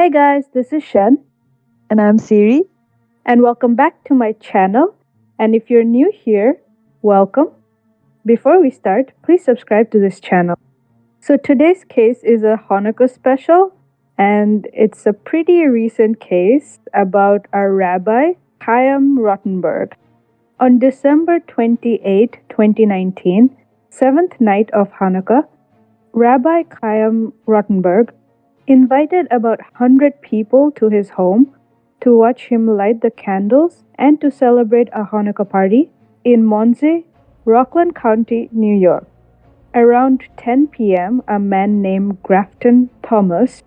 Hey guys, this is Shen, And I'm Siri. and welcome back to my channel. And if you're new here, welcome. Before we start, please subscribe to this channel. So today's case is a Hanukkah special, and it's a pretty recent case about our Rabbi Chaim Rottenberg. On December 28, 2019, seventh night of Hanukkah, Rabbi Chaim Rottenberg invited about 100 people to his home to watch him light the candles and to celebrate a Hanukkah party in Monsey, Rockland County, New York. Around 10 p.m., a man named Grafton Thomas,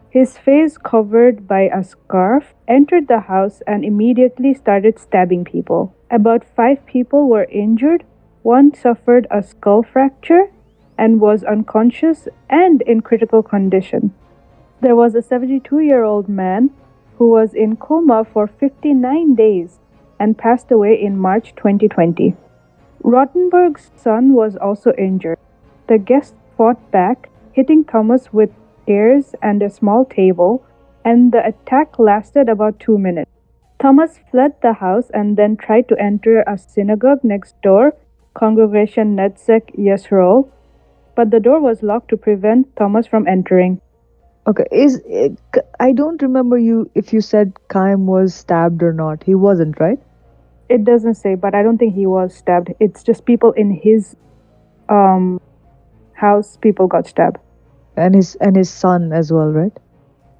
his face covered by a scarf, entered the house and immediately started stabbing people. About 5 people were injured, one suffered a skull fracture and was unconscious and in critical condition. There was a 72-year-old man who was in coma for 59 days and passed away in March 2020. Rottenberg's son was also injured. The guests fought back, hitting Thomas with chairs and a small table, and the attack lasted about 2 minutes. Thomas fled the house and then tried to enter a synagogue next door, Congregation Netzek Yisroel, but the door was locked to prevent Thomas from entering. Okay, I don't remember you if you said Kaim was stabbed or not. He wasn't, right? It doesn't say, but I don't think he was stabbed. It's just people in his um house, people got stabbed. And his son as well, right?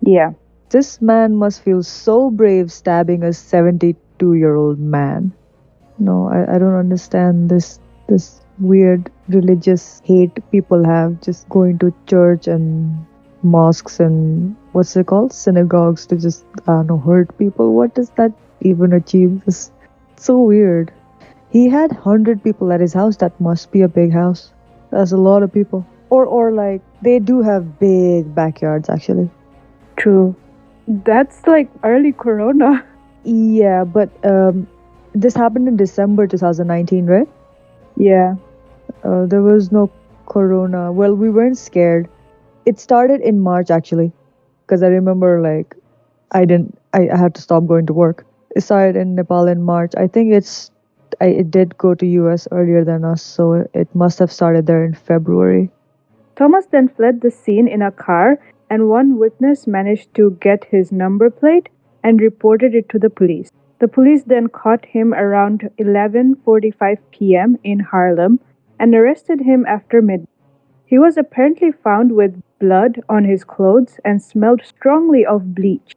Yeah, This man must feel so brave stabbing a 72-year-old man. No, I don't understand this weird religious hate people have just going to church and mosques and what's it called? Synagogues to just I don't know, hurt people. What does that even achieve? It's so weird. He had 100 people at his house. That must be a big house. That's a lot of people. Or like they do have big backyards actually. true. That's like early Corona. Yeah, but this happened in December 2019, right? Yeah, There was no corona. Well, we weren't scared. It started in March actually, because I remember like I had to stop going to work. It started in Nepal in March. I think it did go to US earlier than us, so it must have started there in February. Thomas then fled the scene in a car, and one witness managed to get his number plate and reported it to the police. The police then caught him around 11:45 p.m. in Harlem and arrested him after midnight. He was apparently found with blood on his clothes and smelled strongly of bleach.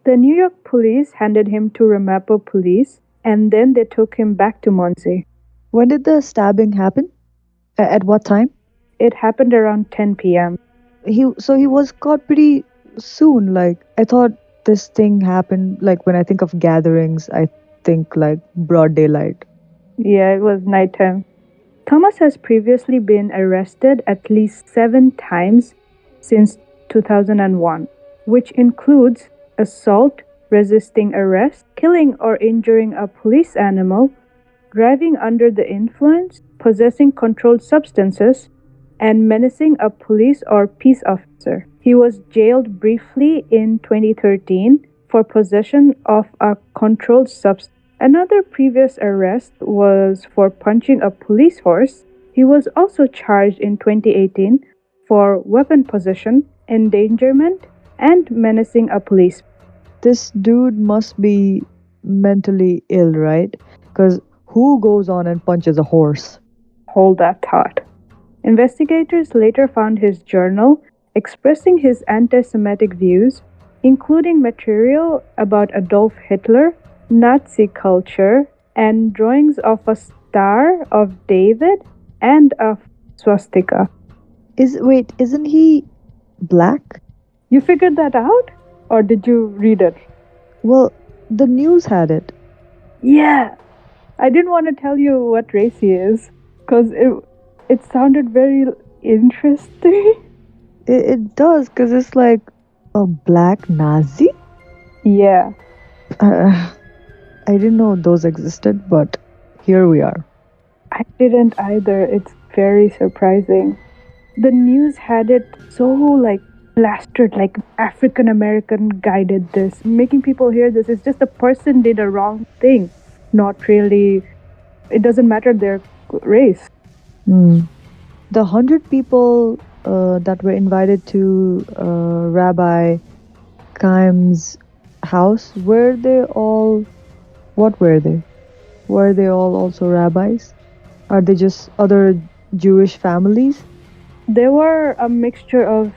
The New York police handed him to Ramapo police and then they took him back to Monsey. When did the stabbing happen? At what time? It happened around 10 p.m. He was caught pretty soon. Like I thought this thing happened like when I think of gatherings, I think like broad daylight. Yeah, it was nighttime. Thomas has previously been arrested at least 7 times since 2001, which includes assault, resisting arrest, killing or injuring a police animal, driving under the influence, possessing controlled substances, and menacing a police or peace officer. He was jailed briefly in 2013 for possession of a controlled substance. Another previous arrest was for punching a police horse. He was also charged in 2018 for weapon possession, endangerment, and menacing a police. This dude must be mentally ill, right? Because who goes on and punches a horse? Hold that thought. Investigators later found his journal expressing his anti Semitic views, including material about Adolf Hitler, Nazi culture, and drawings of a Star of David and a swastika. Isn't he black? You figured that out? Or did you read it? Well, the news had it. Yeah, I didn't want to tell you what race he is because it sounded very interesting. It does, because it's like a black Nazi. Yeah, Uh, I didn't know those existed, but here we are. I didn't either. It's very surprising. The news had it so like plastered like African American guy did this, making people hear this. It's just a person did a wrong thing, not really. It doesn't matter their race. Hmm. The 100 people that were invited to Rabbi Chaim's house, were they all, what were they? Were they all also rabbis? Are they just other Jewish families? There were a mixture of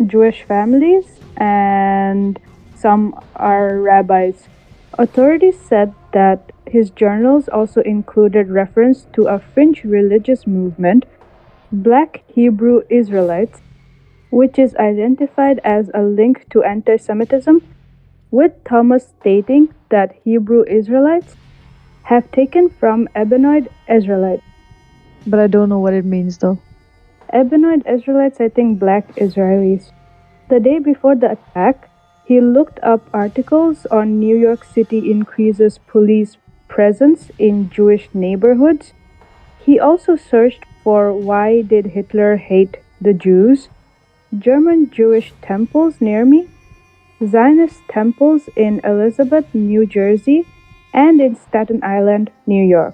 Jewish families and some are rabbis. Authorities said that his journals also included reference to a fringe religious movement, Black Hebrew Israelites, which is identified as a link to anti Semitism, with Thomas stating that Hebrew Israelites have taken from Ebenoid Israelites. But I don't know what it means though. Ebenoid Israelites, I think black Israelis. The day before the attack, he looked up articles on New York City increases police presence in Jewish neighborhoods. He also searched for why did Hitler hate the Jews, German Jewish temples near me, Zionist temples in Elizabeth, New Jersey, and in Staten Island, New York.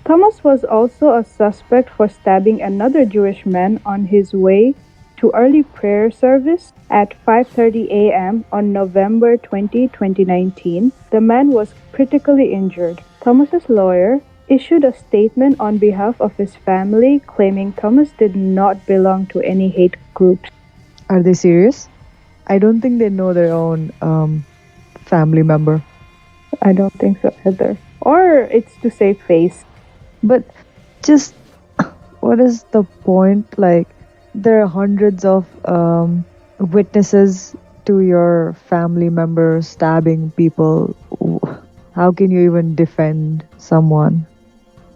Thomas was also a suspect for stabbing another Jewish man on his way to early prayer service at 5:30 a.m. on November 20, 2019. The man was critically injured. Thomas's lawyer issued a statement on behalf of his family claiming Thomas did not belong to any hate groups. Are they serious? I don't think they know their own family member. I don't think so either. Or it's to save face. But just what is the point? Like, there are hundreds of witnesses to your family member stabbing people. How can you even defend someone?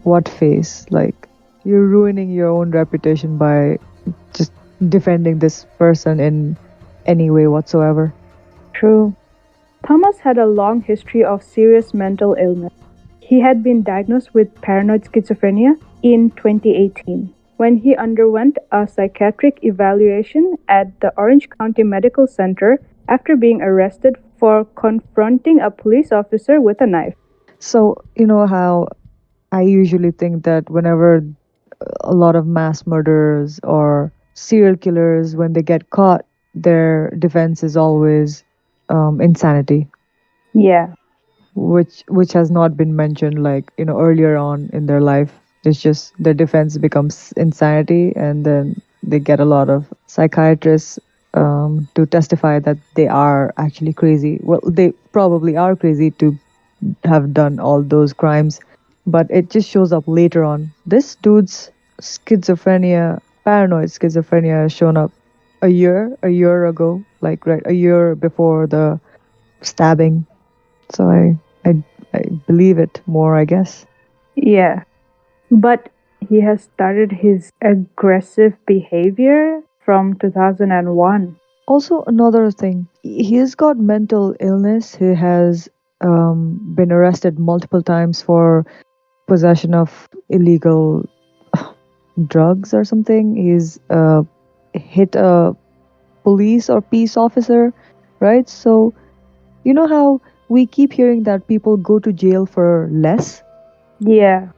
What face? Like, you're ruining your own reputation by just defending this person in any way whatsoever. True. Thomas had a long history of serious mental illness. He had been diagnosed with paranoid schizophrenia in 2018 when he underwent a psychiatric evaluation at the Orange County Medical Center after being arrested for confronting a police officer with a knife. So, you know how I usually think that whenever a lot of mass murderers or serial killers, when they get caught, their defense is always insanity, Yeah, which has not been mentioned, like, earlier on in their life. It's just their defense becomes insanity, and then they get a lot of psychiatrists to testify that they are actually crazy. Well, they probably are crazy to have done all those crimes, but it just shows up later on. This dude's schizophrenia, paranoid schizophrenia, has shown up a year ago, like right a year before the stabbing. So I believe it more, I guess. yeah. But he has started his aggressive behavior from 2001. Also, another thing, he's got mental illness. He has been arrested multiple times for possession of illegal drugs or something. He's hit a police or peace officer, right? So, you know how we keep hearing that people go to jail for less? Yeah,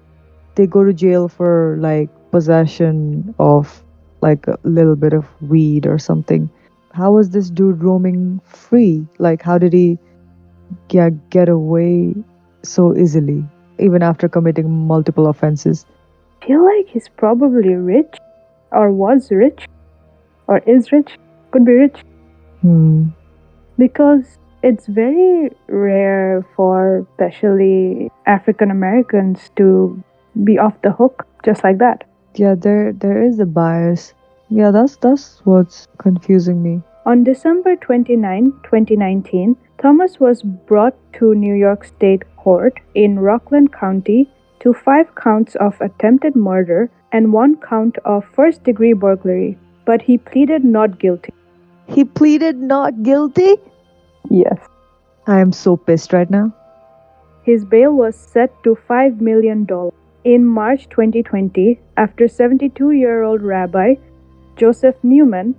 They go to jail for like possession of like a little bit of weed or something. How was this dude roaming free? Like, how did he get away so easily, even after committing multiple offenses? I feel like he's probably rich, or was rich, or is rich, could be rich, Hmm. because it's very rare for especially African Americans to be off the hook just like that. Yeah, there is a bias. Yeah, that's what's confusing me. On December 29, 2019, Thomas was brought to New York State Court in Rockland County to 5 counts of attempted murder and 1 count of first-degree burglary, but he pleaded not guilty. He pleaded not guilty? Yes. I am so pissed right now. His bail was set to $5 million. In March 2020, after 72-year-old Rabbi Joseph Newman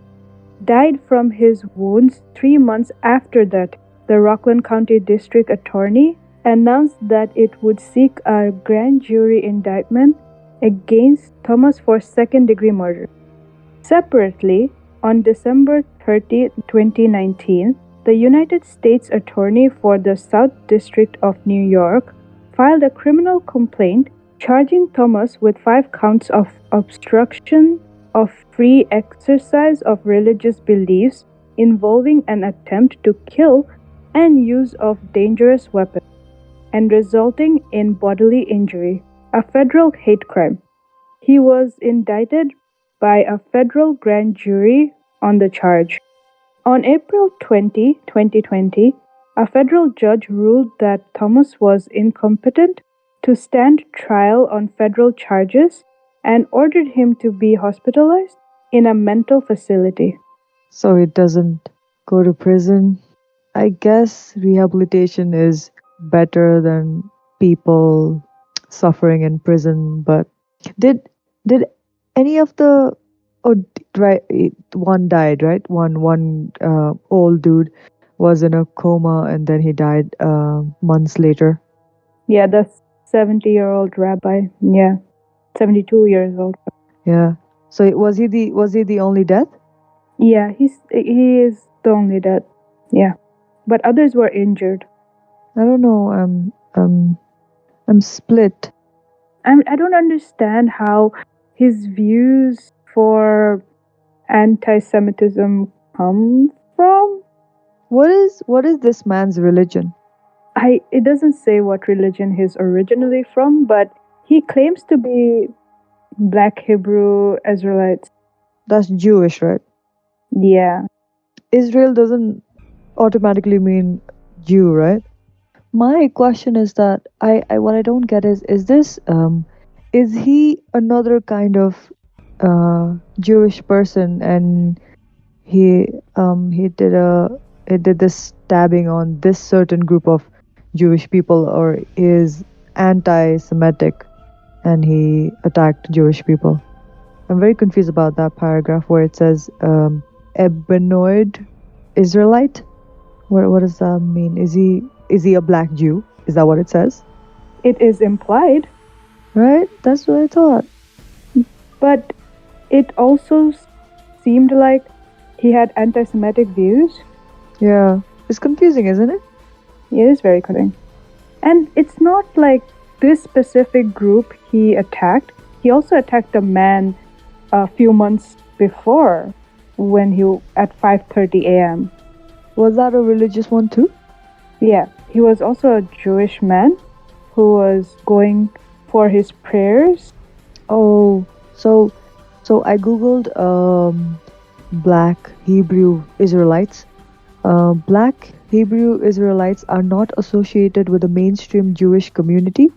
died from his wounds 3 months after that. The Rockland County District Attorney announced that it would seek a grand jury indictment against Thomas for second-degree murder. Separately, on December 30, 2019, the United States Attorney for the South District of New York filed a criminal complaint charging Thomas with 5 counts of obstruction of free exercise of religious beliefs involving an attempt to kill and use of dangerous weapons, and resulting in bodily injury, a federal hate crime. He was indicted by a federal grand jury on the charge. On April 20, 2020, a federal judge ruled that Thomas was incompetent to stand trial on federal charges and ordered him to be hospitalized in a mental facility. So he doesn't go to prison. I guess rehabilitation is better than people suffering in prison. But did did any of the oh right one died, right? One old dude was in a coma and then he died months later. Yeah, the 70-year-old rabbi. Yeah, 72 years old. Yeah. So was he the only death? Yeah, he is the only dead. Yeah, but others were injured. I don't know. I'm split. I don't understand how his views for anti-Semitism come from. What is this man's religion? It doesn't say what religion he's originally from, but he claims to be Black Hebrew Israelites. That's Jewish, right? Yeah. Israel doesn't automatically mean Jew, right? My question is that I what I don't get is this is he another kind of Jewish person and he did this stabbing on this certain group of Jewish people, or is anti-Semitic and he attacked Jewish people? I'm very confused about that paragraph where it says Ebenoid Israelite. What does that mean? Is he a black Jew? Is that what it says? It is implied. Right? That's what I thought. But it also seemed like he had anti-Semitic views. Yeah. It's confusing, isn't it? It is very confusing. And it's not like this specific group he attacked. He also attacked a man a few months before when he at 5:30 a.m. Was that a religious one too? Yeah, he was also a Jewish man who was going for his prayers. Oh, so I googled Black Hebrew Israelites. Black Hebrew Israelites are not associated with the mainstream Jewish community,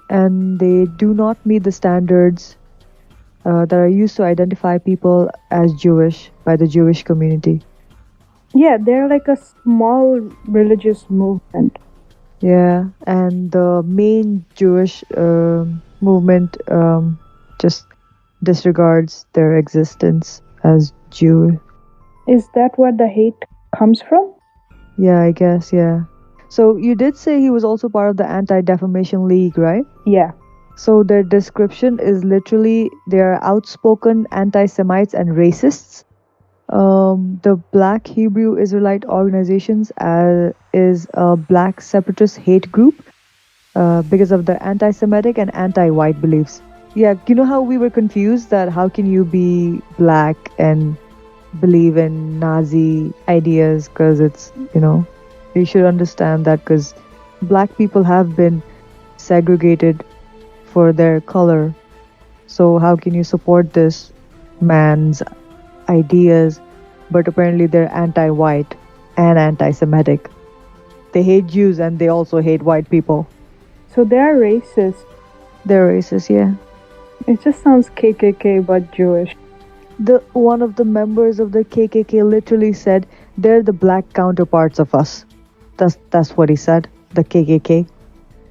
and they do not meet the standards that are used to identify people as Jewish by the Jewish community. Yeah, they're like a small religious movement. Yeah, and the main Jewish movement just disregards their existence as Jew. Is that where the hate comes from? Yeah, I guess, yeah. So you did say he was also part of the Anti-Defamation League, right? Yeah. So their description is literally they are outspoken anti-Semites and racists. The Black Hebrew Israelite Organizations is a black separatist hate group because of their anti-Semitic and anti-white beliefs. Yeah, you know how we were confused that how can you be black and believe in Nazi ideas, because it's, you should understand that because black people have been segregated for their color. So how can you support this man's ideas, but apparently they're anti-white and anti-Semitic? They hate Jews and they also hate white people. So they're racist. They're racist, yeah. It just sounds KKK but Jewish. One of the members of the KKK literally said they're the black counterparts of us. That's what he said. The KKK.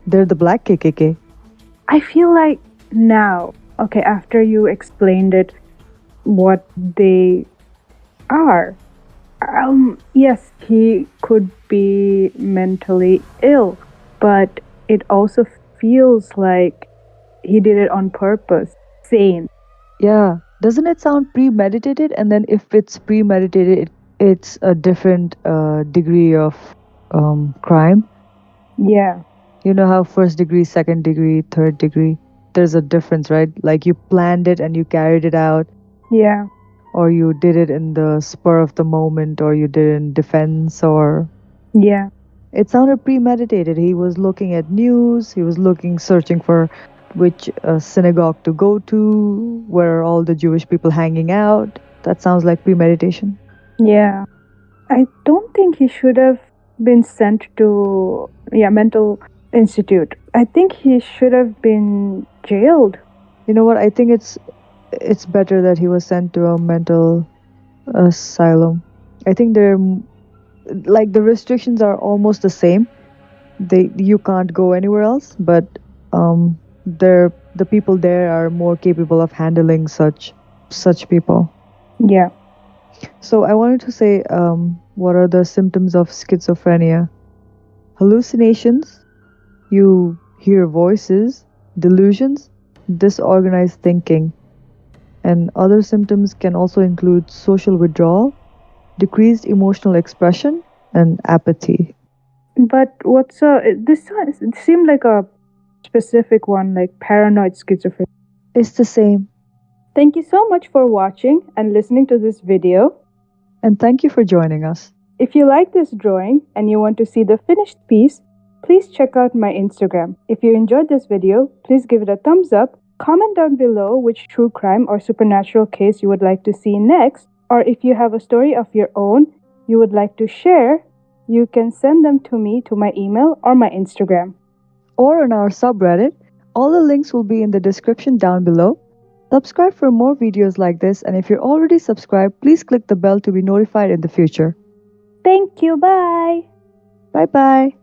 They're the black KKK. I feel like now, okay, after you explained it, what they are. Yes, he could be mentally ill, but it also feels like he did it on purpose. Sane. Yeah. Doesn't it sound premeditated? And then if it's premeditated, it's a different degree of crime. Yeah, You know how first degree, second degree, third degree, there's a difference, right? Like you planned it and you carried it out, yeah, or you did it in the spur of the moment, or you did it in defense, or yeah, it sounded premeditated. He was looking at news, he was looking, searching for which synagogue to go to, where are all the Jewish people hanging out. That sounds like premeditation. yeah. I don't think he should have been sent to mental institute. I think he should have been jailed. You know what? I think it's better that he was sent to a mental asylum. I think they're like the restrictions are almost the same. You can't go anywhere else, but the people there are more capable of handling such people. Yeah. So I wanted to say, what are the symptoms of schizophrenia? Hallucinations, you hear voices, delusions, disorganized thinking, and other symptoms can also include social withdrawal, decreased emotional expression, and apathy. But it seemed like a specific one, like paranoid schizophrenia. It's the same. Thank you so much for watching and listening to this video. And thank you for joining us. If you like this drawing and you want to see the finished piece, please check out my Instagram. If you enjoyed this video, please give it a thumbs up. Comment down below which true crime or supernatural case you would like to see next, or if you have a story of your own you would like to share, you can send them to me to my email or my Instagram. Or on our subreddit. All the links will be in the description down below. Subscribe for more videos like this, and if you're already subscribed, please click the bell to be notified in the future. Thank you. Bye. Bye bye.